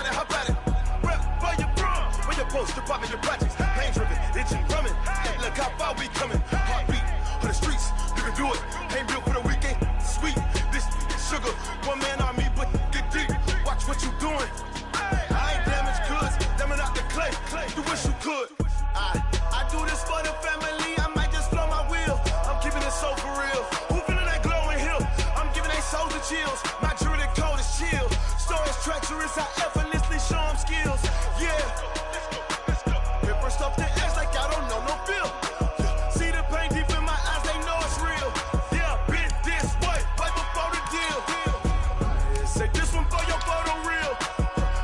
about it, how about it? Where you from? Where you post, you're popping your projects. Pain driven, itching, drumming. Hey, look how far we coming. Heartbeat on the streets, you can do it. Ain't built for the weekend, sweet. This sugar, one man army, but get deep. Watch what you doing. I ain't damaged goods, damn it out the clay. You wish you could. I do this for the family. I might just blow my wheel. I'm keeping it so for real. Who feeling that glowing hill? I'm giving they souls the chills. My jewelry code is chill. Stories treacherous, I effortlessly show them skills. Yeah. Hip first off the edge like I don't know no feel. See the pain deep in my eyes, they know it's real. Yeah, been this way, right before the deal. Say this one for your photo real.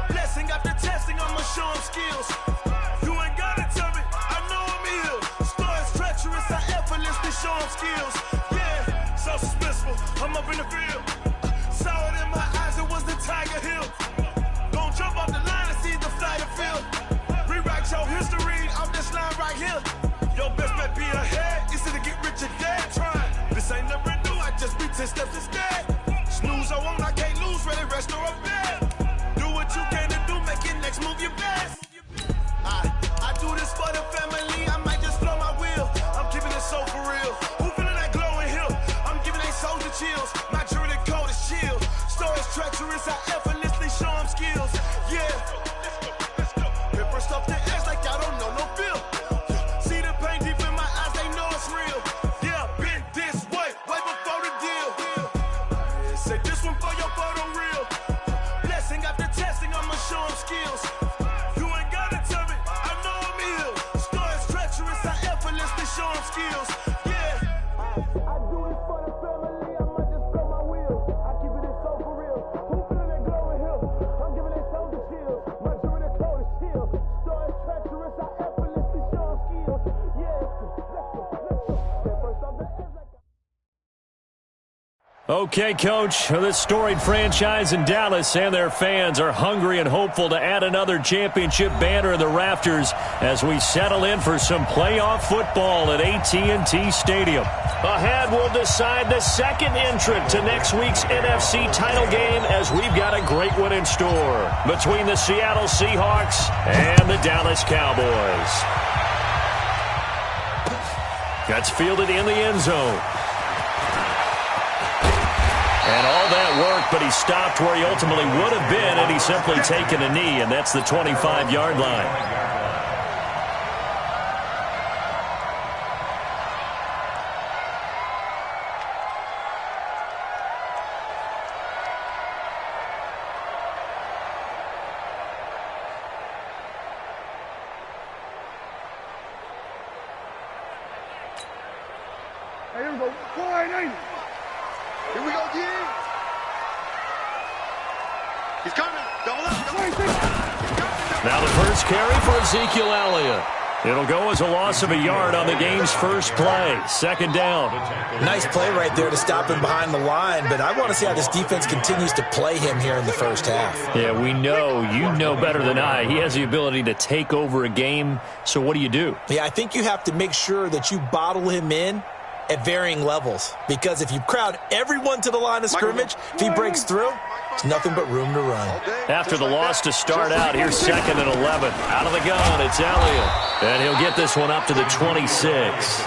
Blessing after testing, I'ma show them skills. You ain't gotta tell me, I know I'm ill. Stories treacherous, I effortlessly show them skills. Yeah, so suspenseful, I'm up in the field. Saw it in my eyes, it was the Tiger Hill. Gon' jump off the line and see the flight of field. Rewrite your history off this line right here. Your best bet be ahead, easy to get rich or dead trying. This ain't never new, I just be 10 steps instead. Snooze I won't, I can't lose, ready, rest or a bed. Do what you can to do, make it next move your best. I do this for the family, I might just blow my wheel. I'm keeping it so for real. Who feeling that glowing hill? I'm giving they souls the chills. My jewelry code is chill. Stories treacherous, I effortlessly show them skills. Yeah. Hip first off the edge like I don't know no feel. See the pain deep in my eyes, they know it's real. Yeah, been this way, way before the deal. Say this one for your photo real. Blessing after testing, I'ma show them skills. You ain't gotta tell me, I know I'm ill. Stories treacherous, I effortlessly show them skills. Yeah. I do this for the family, I might just blow my wheel. I keep it so for real. Who feeling that glowing hill? I'm giving they souls the chills. My jewelry code is chill. Stories treacherous, I effortlessly show them skills. Yeah. Let's go. First off the edge like Okay, Coach, this storied franchise in Dallas and their fans are hungry and hopeful to add another championship banner in the rafters as we settle in for some playoff football at AT&T Stadium. Ahead, we'll decide the second entrant to next week's NFC title game as we've got a great one in store between the Seattle Seahawks and the Dallas Cowboys. That's fielded in the end zone. And all that work, but he stopped where he ultimately would have been, and he's simply taken a knee, and that's the 25-yard line. Hey, here we go. 480. Here we go, D. He's coming. Double up. Now the first carry for Ezekiel Elliott. It'll go as a loss of a yard on the game's first play. Second down. Nice play right there to stop him behind the line, but I want to see how this defense continues to play him here in the first half. Yeah, we know. You know better than I. He has the ability to take over a game, so what do you do? Yeah, I think you have to make sure that you bottle him in at varying levels, because if you crowd everyone to the line of scrimmage, if he breaks through, there's nothing but room to run. After the loss to start out, here's 2nd and 11. Out of the gun, it's Elliott. And he'll get this one up to the 26.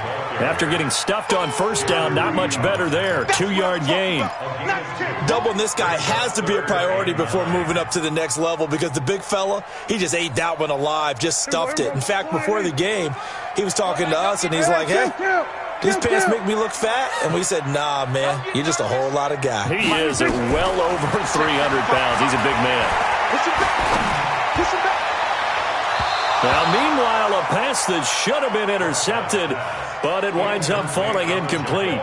After getting stuffed on first down, not much better there. 2-yard gain. Doubling this guy has to be a priority before moving up to the next level, because the big fella, he just ate that one alive, just stuffed it. In fact, before the game, he was talking to us, and he's like, hey, these pants make me look fat. And we said, nah, man, you're just a whole lot of guy. He is at well over 300 pounds. He's a big man. Push him back. Now, meanwhile, a pass that should have been intercepted, but it winds up falling incomplete.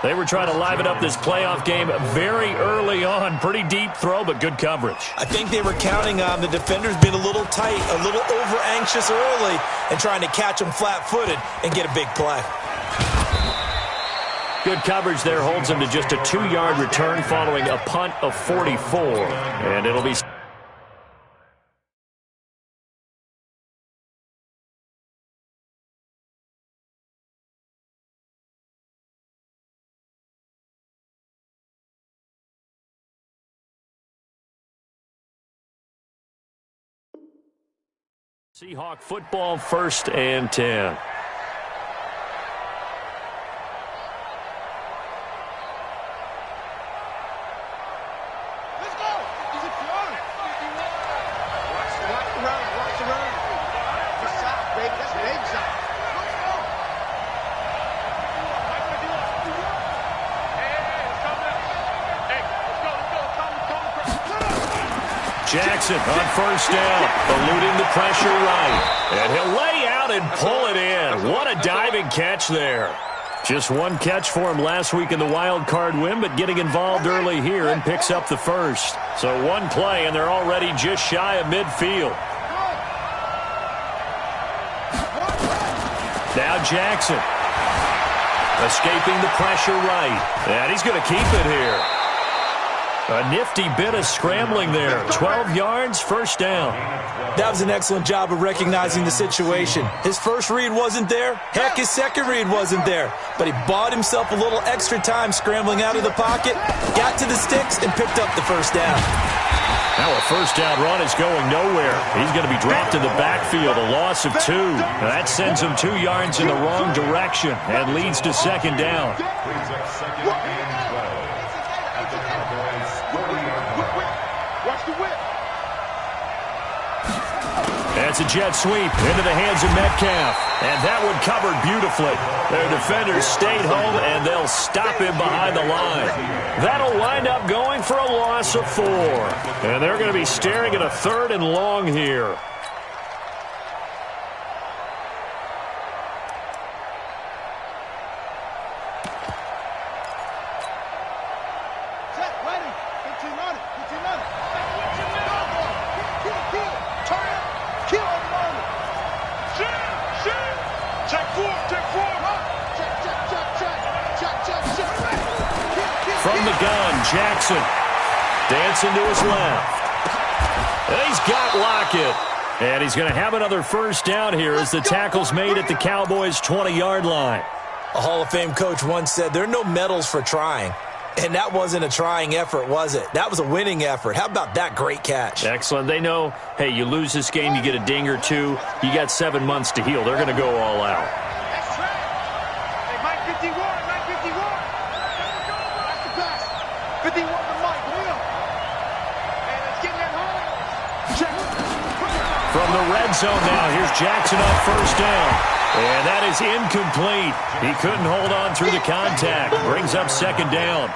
They were trying to liven up this playoff game very early on. Pretty deep throw, but good coverage. I think they were counting on the defenders being a little tight, a little over-anxious early, and trying to catch them flat-footed and get a big play. Good coverage there holds him to just a 2-yard return following a punt of 44. And it'll be Seahawk football, 1st and 10. Jackson on 1st down, eluding the pressure right. And he'll lay out and pull it in. What a diving catch there. Just one catch for him last week in the wild card win, but getting involved early here and picks up the first. So one play, and they're already just shy of midfield. Now Jackson. Escaping the pressure right. And he's going to keep it here. A nifty bit of scrambling there. 12 yards, 1st down. That was an excellent job of recognizing the situation. His first read wasn't there. Heck, his second read wasn't there. But he bought himself a little extra time scrambling out of the pocket, got to the sticks, and picked up the 1st down. Now a 1st down run is going nowhere. He's going to be dropped in the backfield, a loss of 2. Now that sends him 2 yards in the wrong direction and leads to 2nd down. That's a jet sweep into the hands of Metcalf. And that one covered beautifully. Their defenders stayed home, and they'll stop him behind the line. That'll wind up going for a loss of 4. And they're going to be staring at a 3rd and long here. From the gun, Jackson dancing to his left. And he's got Lockett. And he's going to have another 1st down here as the tackle's made at the Cowboys' 20-yard line. A Hall of Fame coach once said, there are no medals for trying. And that wasn't a trying effort, was it? That was a winning effort. How about that great catch? Excellent. They know, hey, you lose this game, you get a ding or 2. You got 7 months to heal. They're going to go all out. From the red zone now, here's Jackson on 1st down. And that is incomplete. He couldn't hold on through the contact. Brings up 2nd down.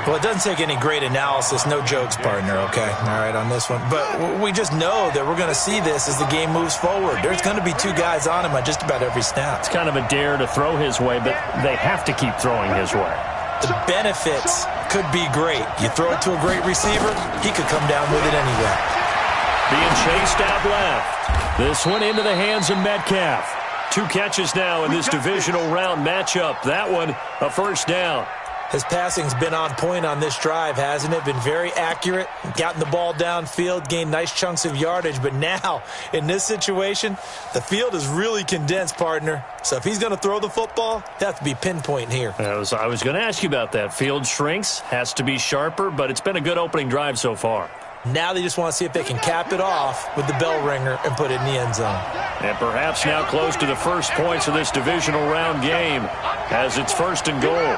Well, it doesn't take any great analysis. No jokes, partner, okay? All right, on this one. But we just know that we're going to see this as the game moves forward. There's going to be 2 guys on him on just about every snap. It's kind of a dare to throw his way, but they have to keep throwing his way. The benefits could be great. You throw it to a great receiver, he could come down with it anyway. Being chased out left. This one into the hands of Metcalf. 2 catches now in this divisional round matchup. That one, a 1st down. His passing's been on point on this drive, hasn't it? Been very accurate, gotten the ball downfield, gained nice chunks of yardage. But now, in this situation, the field is really condensed, partner. So if he's going to throw the football, they have to be pinpoint here. I was going to ask you about that. Field shrinks, has to be sharper, but it's been a good opening drive so far. Now they just want to see if they can cap it off with the bell ringer and put it in the end zone. And perhaps now close to the first points of this divisional round game as it's 1st and goal.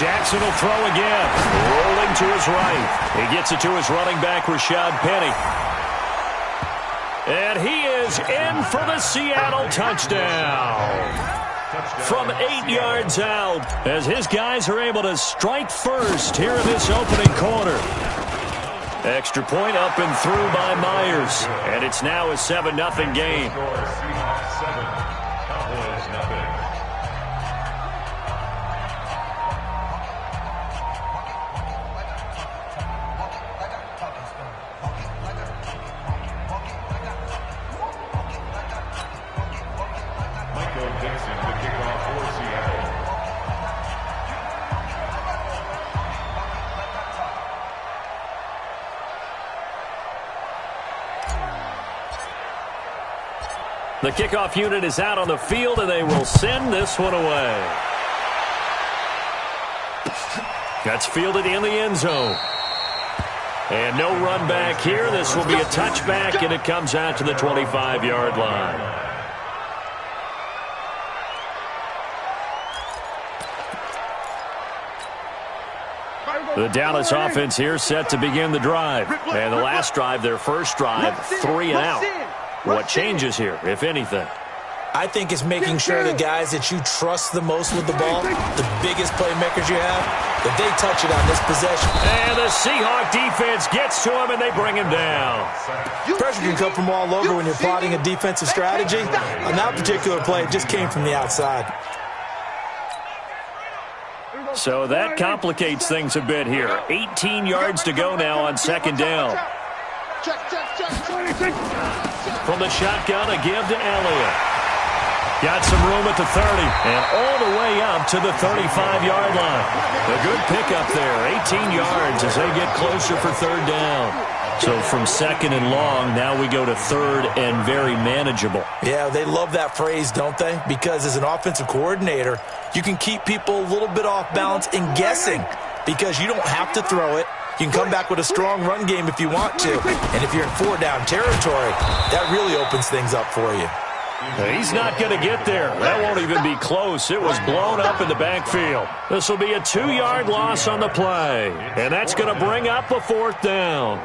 Jackson will throw again. Rolling to his right. He gets it to his running back, Rashad Penny. And he is in for the Seattle touchdown. From 8 yards out, as his guys are able to strike first here in this opening quarter. Extra point up and through by Myers. And it's now a 7-0 game. The kickoff unit is out on the field, and they will send this one away. That's fielded in the end zone. And no run back here. This will be a touchback, and it comes out to the 25-yard line. The Dallas offense here set to begin the drive. And the last drive, their first drive, 3 and out. What changes here, if anything? I think it's making sure the guys that you trust the most with the ball, the biggest playmakers you have, that they touch it on this possession. And the Seahawk defense gets to him, and they bring him down. Pressure can come from all over when you're plotting a defensive strategy. On that particular play, it just came from the outside. So that complicates things a bit here. 18 yards to go now on second down. From the shotgun, a give to Elliott. Got some room at the 30, and all the way up to the 35-yard line. A good pickup there, 18 yards as they get closer for third down. So from second and long, now we go to third and very manageable. Yeah, they love that phrase, don't they? Because as an offensive coordinator, you can keep people a little bit off balance and guessing because you don't have to throw it. You can come back with a strong run game if you want to. And if you're in four-down territory, that really opens things up for you. He's not going to get there. That won't even be close. It was blown up in the backfield. This will be a 2-yard loss on the play. And that's going to bring up a fourth down.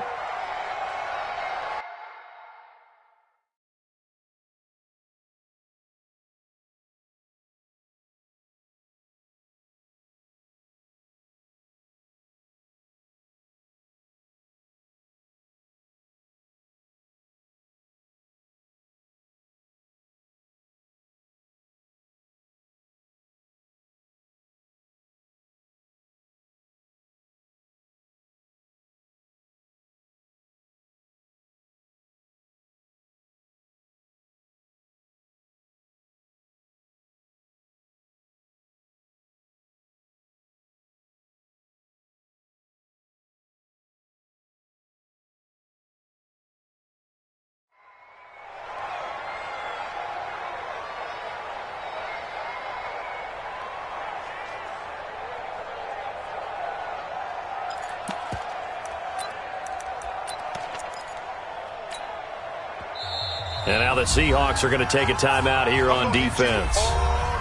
And now the Seahawks are going to take a timeout here on defense.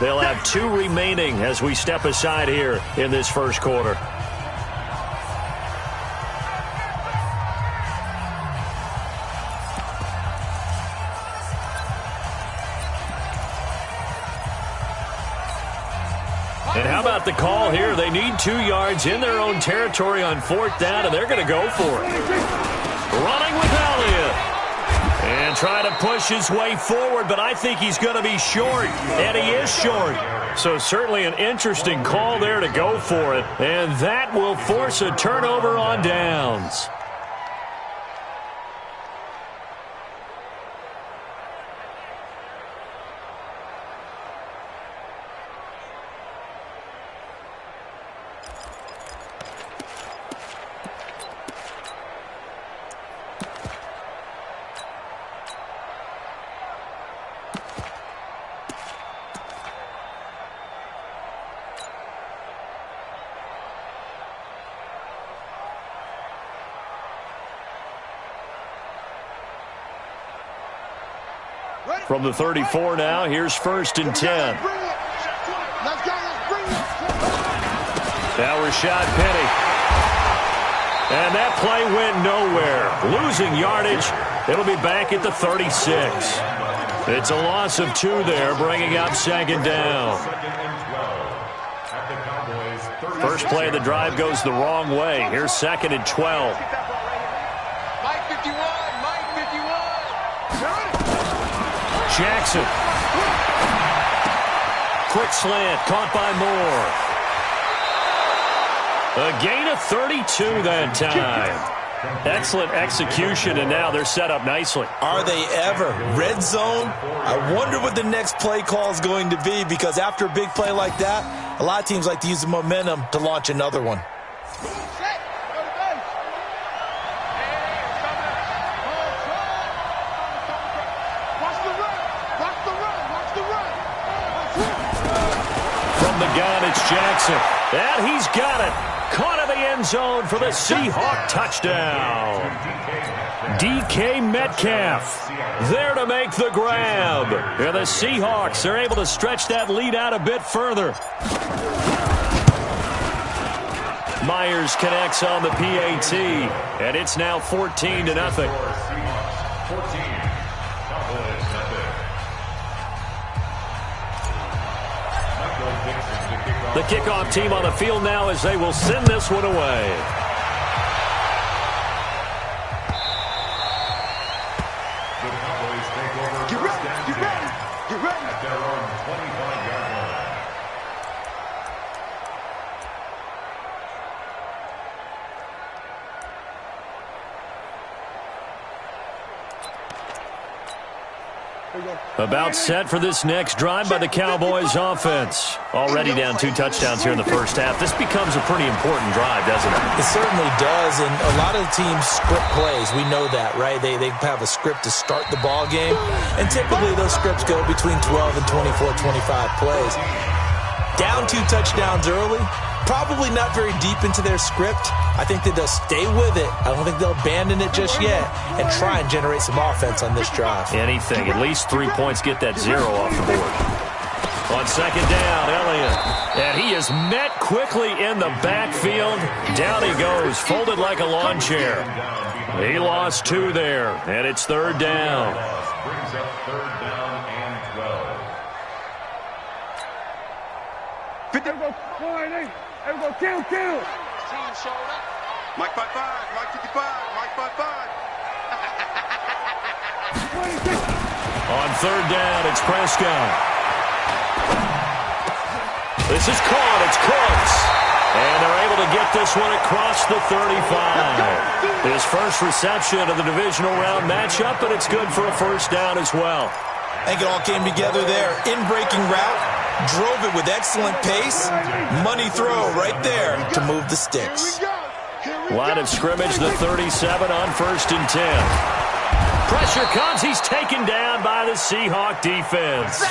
They'll have 2 remaining as we step aside here in this first quarter. And how about the call here? They need 2 yards in their own territory on fourth down, and they're going to go for it. Running with Elliott. And trying to push his way forward, but I think he's going to be short, and he is short. So certainly an interesting call there to go for it, and that will force a turnover on downs. From the 34 now, here's 1st and 10. Now Rashad Penny. And that play went nowhere. Losing yardage. It'll be back at the 36. It's a loss of 2 there, bringing up second down. First play of the drive goes the wrong way. Here's 2nd and 12. Jackson. Quick slant, caught by Moore. A gain of 32 that time. Excellent execution, and now they're set up nicely. Are they ever? Red zone? I wonder what the next play call is going to be, because after a big play like that, a lot of teams like to use the momentum to launch another one. Gun, it's Jackson. And he's got it. Caught in the end end zone for the Seahawk touchdown. DK Metcalf there to make the grab. And the Seahawks are able to stretch that lead out a bit further. Myers connects on the PAT, and it's now 14-0. The kickoff team on the field now as they will send this one away. Get ready, get ready, get ready. At their own 25-yard line. About set for this next drive by the Cowboys offense. Already down 2 touchdowns here in the first half. This becomes a pretty important drive, doesn't it? It certainly does, and a lot of teams script plays. We know that, right? They have a script to start the ball game, and typically those scripts go between 12 and 24, 25 plays. Down 2 touchdowns early, probably not very deep into their script. I think that they'll stay with it. I don't think they'll abandon it just yet and try and generate some offense on this drive. Anything. At least 3 points get that 0 off the board. On second down, Elliott. And he is met quickly in the backfield. Down he goes, folded like a lawn chair. He lost 2 there, and it's 3rd down. Brings up 3rd down and 12. 50, go, 4-8. There we go, kill. Team showed up. Mike 5-5, Mike 55, Mike 5-5. 26. On 3rd down, it's Prescott. This is caught. It's Cooks. And they're able to get this one across the 35. His first reception of the divisional round matchup, but it's good for a 1st down as well. I think it all came together there. In-breaking route, drove it with excellent pace. Money throw right there to move the sticks. Line of scrimmage, the 37 on 1st and 10. Pressure comes. He's taken down by the Seahawk defense.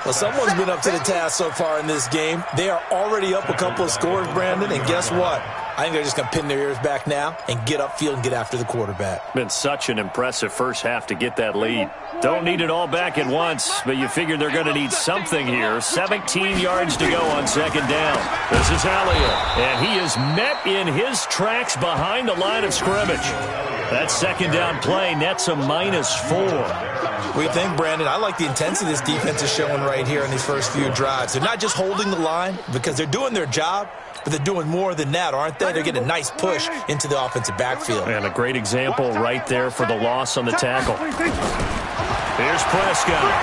Well, someone's been up to the task so far in this game. They are already up a couple of scores, Brandon, and guess what? I think they're just going to pin their ears back now and get upfield and get after the quarterback. Been such an impressive first half to get that lead. Don't need it all back at once, but you figure they're going to need something here. 17 yards to go on 2nd down. This is Elliott, and he is met in his tracks behind the line of scrimmage. That 2nd down play nets a -4. What do you think, Brandon? I like the intensity this defense is showing right here in these first few drives. They're not just holding the line because they're doing their job, but they're doing more than that, aren't they? They're getting a nice push into the offensive backfield. And a great example right there for the loss on the tackle. Here's Prescott.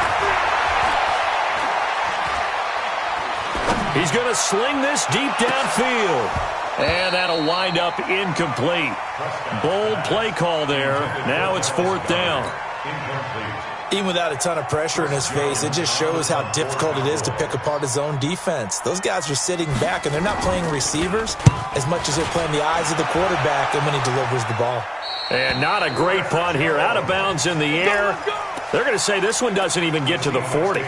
He's going to sling this deep downfield. And that'll wind up incomplete. Bold play call there. Now it's 4th down. Even without a ton of pressure in his face, it just shows how difficult it is to pick apart his own defense. Those guys are sitting back, and they're not playing receivers as much as they're playing the eyes of the quarterback and when he delivers the ball. And not a great punt here. Out of bounds in the air. They're going to say this one doesn't even get to the 40.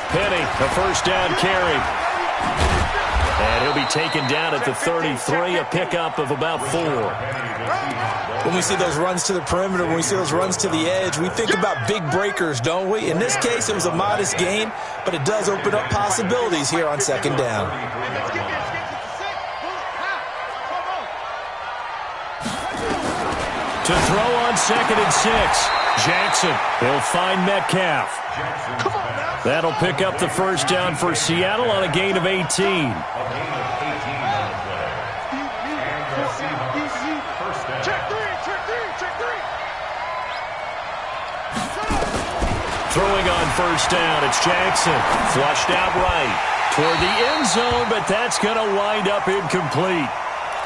Penny, a 1st down carry. And he'll be taken down at the 33, a pickup of about 4. When we see those runs to the perimeter, when we see those runs to the edge, we think about big breakers, don't we? In this case, it was a modest gain, but it does open up possibilities here on 2nd down. To throw on 2nd and 6. Jackson, he'll find Metcalf. That'll pick up the 1st down for Seattle on a gain of 18. Throwing on 1st down, it's Jackson. Flushed out right toward the end zone, but that's going to wind up incomplete.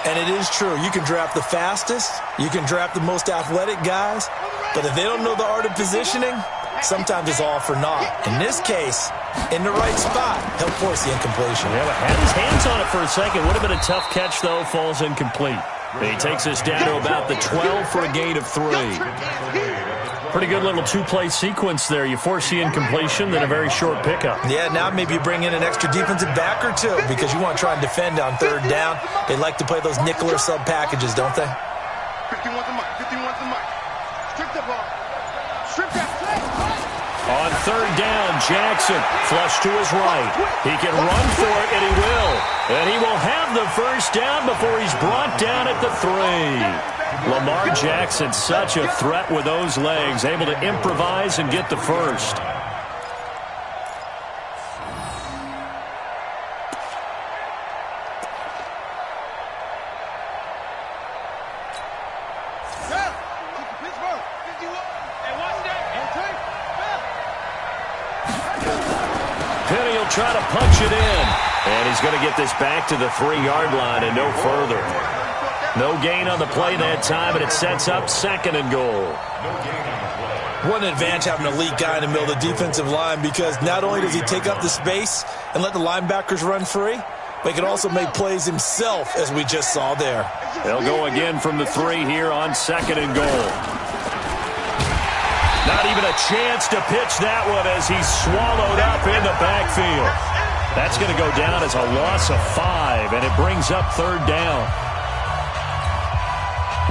And it is true. You can draft the fastest. You can draft the most athletic guys. But if they don't know the art of positioning, sometimes it's all for naught. In this case, in the right spot, he'll force the incompletion. Yeah, but had his hands on it for a second. Would have been a tough catch, though. Falls incomplete. He takes us down to about the 12 for a gain of 3. Pretty good little two-play sequence there. You force the incompletion, then a very short pickup. Yeah, now maybe you bring in an extra defensive back or two because you want to try and defend on third down. They like to play those nickel or sub packages, don't they? 51's the mic. 51's the mic. Strip the ball. Strip that. On third down, Jackson flush to his right. He can run for it, and he will. And he will have the first down before he's brought down at the 3. Lamar Jackson, such a threat with those legs, able to improvise and get the first. Penny will try to punch it in. And he's going to get this back to the 3-yard line and no further. No gain on the play that time, and it sets up 2nd and goal. What an advantage having an elite guy in the middle of the defensive line, because not only does he take up the space and let the linebackers run free, but he can also make plays himself, as we just saw there. They'll go again from the 3 here on 2nd and goal. Not even a chance to pitch that one as he's swallowed up in the backfield. That's going to go down as a loss of 5, and it brings up 3rd down.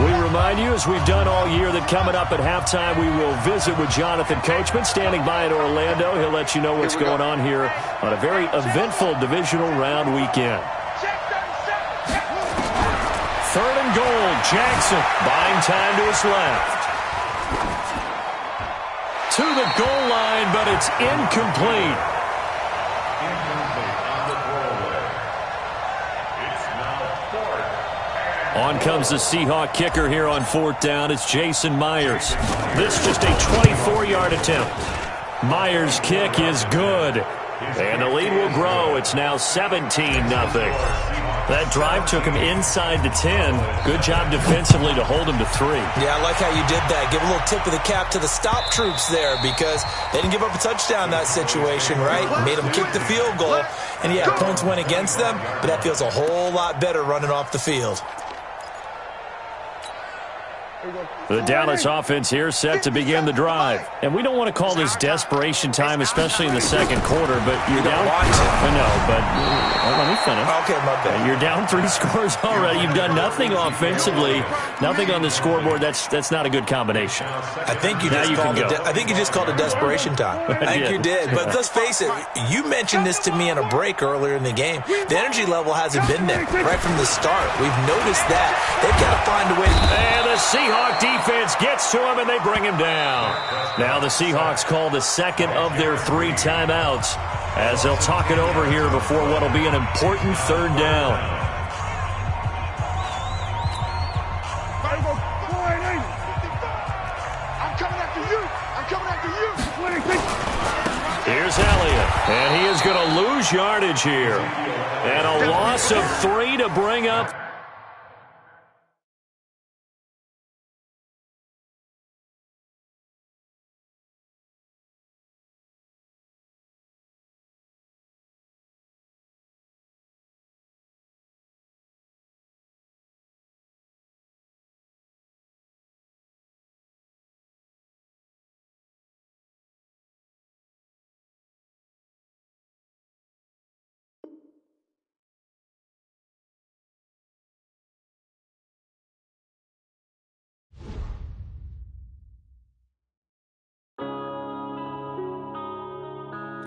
We remind you, as we've done all year, that coming up at halftime, we will visit with Jonathan Coachman, standing by in Orlando. He'll let you know what's going on here on a very eventful divisional round weekend. 3rd and goal, Jackson buying time to his left. To the goal line, but it's incomplete. On comes the Seahawk kicker here on 4th down. It's Jason Myers. This just a 24-yard attempt. Myers' kick is good. And the lead will grow. It's now 17-0. That drive took him inside the 10. Good job defensively to hold him to 3. Yeah, I like how you did that. Give a little tip of the cap to the stop troops there, because they didn't give up a touchdown in that situation, right? Made them kick the field goal. And, yeah, points went against them, but that feels a whole lot better running off the field. The Dallas offense here set to begin the drive. And we don't want to call this desperation time, especially in the 2nd quarter, but you're down. I know, but let me finish. Okay, my bad. You're down 3 scores already. You've done nothing offensively, nothing on the scoreboard. That's not a good combination. I think you just called it desperation time. I think you did. But let's face it, you mentioned this to me in a break earlier in the game. The energy level hasn't been there right from the start. We've noticed that. They've got to find a way to... And the Seahawk defense gets to him, and they bring him down. Now the Seahawks call the 2nd of their 3 timeouts as they'll talk it over here before what will be an important 3rd down. I'm coming after you. I'm coming after you. Here's Elliott, and he is going to lose yardage here. And a loss of 3 to bring up.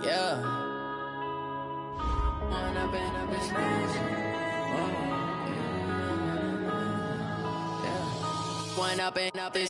Yeah. Wind up and up this